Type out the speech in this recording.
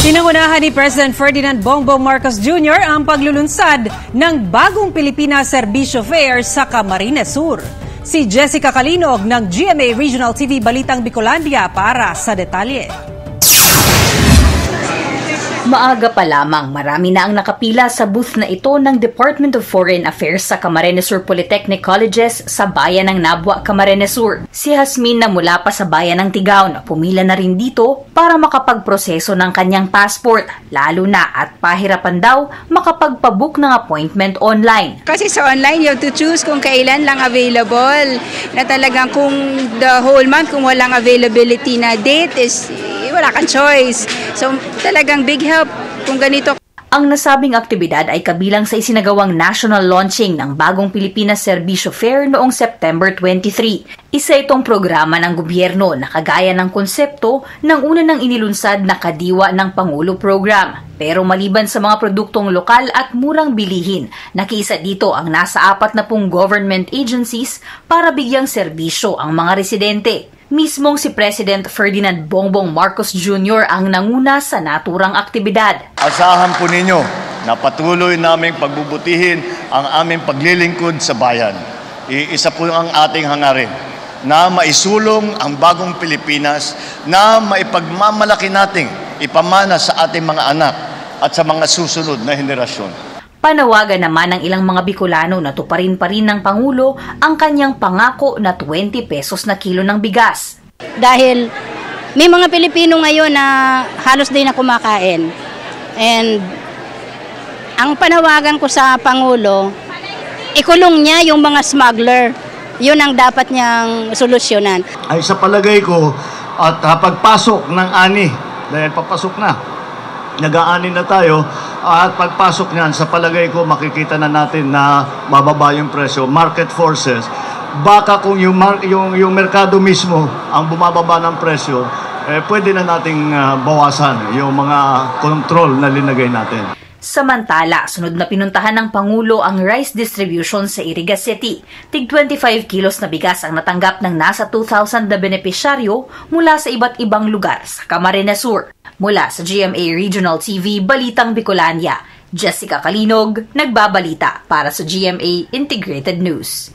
Pinangunahan ni President Ferdinand Bongbong Marcos Jr. ang paglulunsad ng bagong Pilipinas Serbisyo Fair sa Camarines Sur. Si Jessica Calinog ng GMA Regional TV Balitang Bicolandia para sa detalye. Maaga pa lamang, marami na ang nakapila sa booth na ito ng Department of Foreign Affairs sa Camarines Sur Polytechnic Colleges sa bayan ng Nabua, Camarines Sur. Si Hasmin na mula pa sa bayan ng Tigao na pumila na rin dito para makapagproseso ng kanyang passport, lalo na at pahirapan daw makapagpabook ng appointment online. Kasi sa online, you have to choose kung kailan lang available. Na talagang kung the whole month, kung walang availability na date is wala kang choice. So talagang big help kung ganito. Ang nasabing aktibidad ay kabilang sa isinagawang national launching ng bagong Pilipinas Serbisyo Fair noong September 23. Isa itong programa ng gobyerno na kagaya ng konsepto ng una ng inilunsad na Kadiwa ng Pangulo program. Pero maliban sa mga produktong lokal at murang bilihin, nakiisa dito ang nasa 40 government agencies para bigyang serbisyo ang mga residente. Mismong si President Ferdinand Bongbong Marcos Jr. ang nanguna sa naturang aktibidad. Asahan po ninyo na patuloy naming pagbubutihin ang aming paglilingkod sa bayan. Iisa po ang ating hangarin na maisulong ang bagong Pilipinas na maipagmamalaki nating ipamana sa ating mga anak at sa mga susunod na henerasyon. Panawagan naman ng ilang mga Bicolano na tuparin pa rin ng Pangulo ang kanyang pangako na 20 pesos na kilo ng bigas. Dahil may mga Pilipino ngayon na halos din na kumakain. And ang panawagan ko sa Pangulo, ikulong niya yung mga smuggler. Yun ang dapat niyang solusyonan. Ay sa palagay ko at pagpasok ng ani, dahil papasok na, nag-aani na tayo, at pagpasok niyan, sa palagay ko, makikita na natin na bababa yung presyo. Market forces. Baka kung yung merkado mismo ang bumababa ng presyo, pwede na nating bawasan yung mga control na linagay natin. Samantala, sunod na pinuntahan ng Pangulo ang rice distribution sa Iriga City. Tig 25 kilos na bigas ang natanggap ng nasa 2,000 na benepisyaryo mula sa iba't ibang lugar sa Camarines Sur. Mula sa GMA Regional TV Balitang Bicolandia, Jessica Calinog, nagbabalita para sa GMA Integrated News.